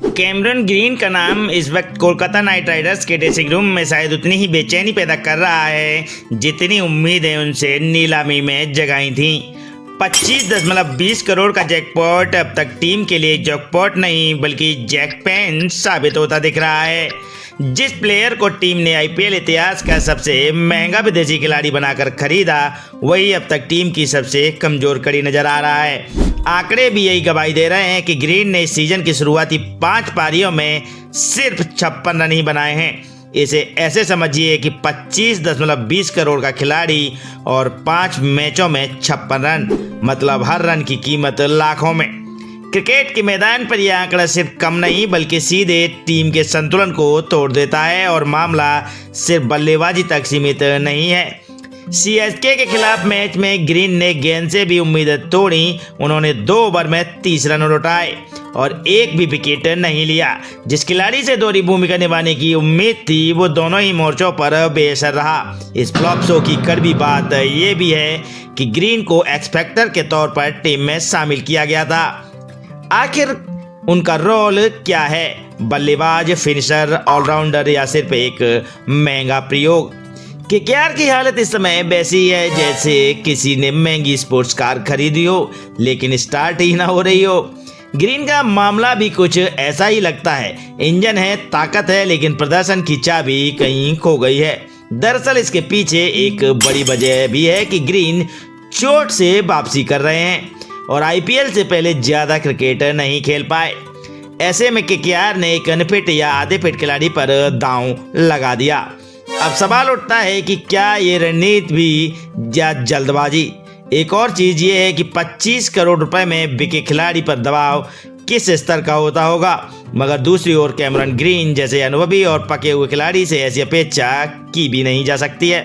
Cameron green का नाम इस वक्त कोलकाता नाइट राइडर्स के ड्रेसिंग रूम में शायद उतनी ही बेचैनी पैदा कर रहा है जितनी उम्मीदें उनसे नीलामी में जगाई थीं। 25.20 करोड़ का जैकपॉट अब तक टीम के लिए जैकपॉट नहीं बल्कि जैकपेन साबित होता दिख रहा है। जिस प्लेयर को टीम ने आईपीएल इतिहास का सबसे महंगा विदेशी खिलाड़ी बनाकर खरीदा वही अब तक टीम की सबसे कमजोर कड़ी नजर आ रहा है। आंकड़े भी यही गवाही दे रहे हैं कि ग्रीन ने इस सीजन की शुरुआती 5 पारियों में सिर्फ 56 रन ही बनाए हैं। इसे ऐसे समझिए कि 25.20 करोड़ का खिलाड़ी और 5 मैचों में 56 रन, मतलब हर रन की कीमत लाखों में। क्रिकेट के मैदान पर यह आंकड़ा सिर्फ कम नहीं बल्कि सीधे टीम के संतुलन को तोड़ देता है और मामला सिर्फ बल्लेबाजी तक सीमित नहीं है। सीएसके के खिलाफ मैच में ग्रीन ने गेंद से भी उम्मीदें तोड़ी। उन्होंने 2 ओवर में 30 रन उठाए और एक भी विकेट नहीं लिया। जिस खिलाड़ी से दोहरी भूमिका निभाने की उम्मीद थी वो दोनों ही मोर्चों पर बेअसर रहा। इस फ्लॉप शो की कड़वी बात यह भी है कि ग्रीन को एक्स फैक्टर के तौर पर टीम में शामिल किया गया था। आखिर उनका रोल क्या है? बल्लेबाज, फिनिशर, ऑलराउंडर या सिर्फ एक महंगा प्रयोग? केकेआर की हालत इस समय वैसी है जैसे किसी ने महंगी स्पोर्ट्स कार खरीदी हो लेकिन स्टार्ट ही ना हो रही हो। ग्रीन का मामला भी कुछ ऐसा ही लगता है। इंजन है, ताकत है, लेकिन प्रदर्शन की चाबी कहीं खो गई है। दरअसल इसके पीछे एक बड़ी वजह भी है कि ग्रीन चोट से वापसी कर रहे हैं और आईपीएल से पहले ज्यादा क्रिकेट नहीं खेल पाए। ऐसे में केकेआर ने एक अनफिट या आधे फिट खिलाड़ी पर दांव लगा दिया। अब सवाल उठता है कि क्या ये रणनीति भी या जल्दबाजी? एक और चीज ये है कि 25 करोड़ रुपए में बिके खिलाड़ी पर दबाव किस स्तर का होता होगा, मगर दूसरी ओर कैमरन ग्रीन जैसे अनुभवी और पके हुए खिलाड़ी से ऐसी अपेक्षा की भी नहीं जा सकती है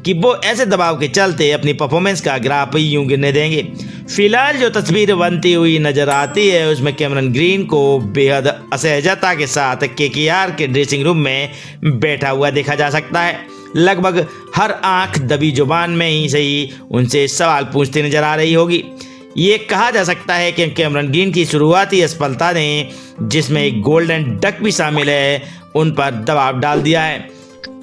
कि वो ऐसे दबाव के चलते अपनी परफॉर्मेंस का ग्राफ यूं गिरने देंगे। फिलहाल जो तस्वीर बनती हुई नजर आती है उसमें कैमरन ग्रीन को बेहद असहजता के साथ केकेआर के ड्रेसिंग रूम में बैठा हुआ देखा जा सकता है। लगभग हर आंख दबी जुबान में ही सही उनसे सवाल पूछती नजर आ रही होगी। ये कहा जा सकता है कि कैमरन ग्रीन की शुरुआती असफलता ने, जिसमें एक गोल्डन डक भी शामिल है, उन पर दबाव डाल दिया है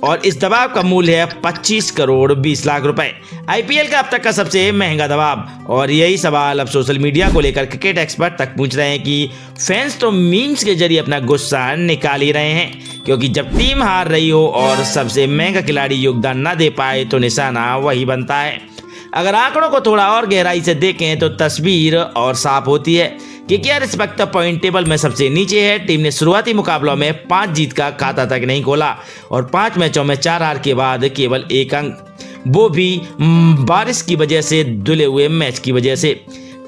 और इस दबाव का मूल्य है 25 करोड़ 20 लाख रुपए। आईपीएल का अब तक का सबसे महंगा दबाव। और यही सवाल अब सोशल मीडिया को लेकर क्रिकेट एक्सपर्ट तक पूछ रहे हैं कि फैंस तो मीम्स के जरिए अपना गुस्सा निकाल ही रहे हैं, क्योंकि जब टीम हार रही हो और सबसे महंगा खिलाड़ी योगदान न दे पाए तो निशाना वही बनता है। अगर आंकड़ों को थोड़ा और गहराई से देखें तो तस्वीर और साफ होती है। केकेआर इस वक्त पॉइंट टेबल में सबसे नीचे है। टीम ने शुरुआती मुकाबलों में 5 जीत का खाता तक नहीं खोला और 5 मैचों में 4 हार के बाद केवल 1 अंक, वो भी बारिश की वजह से धुले हुए मैच की वजह से।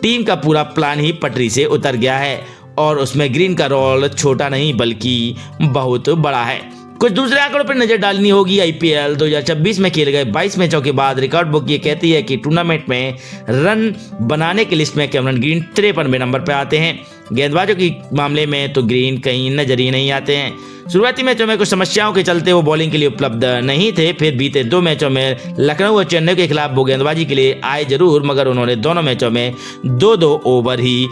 टीम का पूरा प्लान ही पटरी से उतर गया है और उसमें ग्रीन का रोल छोटा नहीं बल्कि बहुत बड़ा है। कुछ दूसरे आंकड़ों पर नजर डालनी होगी। आईपीएल 2026 में खेले गए 22 मैचों के बाद रिकॉर्ड बुक ये कहती है कि टूर्नामेंट में रन बनाने की लिस्ट में कैमरन ग्रीन 53वें नंबर पर आते हैं। गेंदबाजों के मामले में तो ग्रीन कहीं नजर ही नहीं आते हैं। शुरुआती मैचों में कुछ समस्याओं के चलते वो बॉलिंग के लिए उपलब्ध नहीं थे। फिर बीते 2 मैचों में लखनऊ और चेन्नई के खिलाफ वो गेंदबाजी के लिए आए जरूर, मगर उन्होंने दोनों मैचों में 2-2 ओवर ही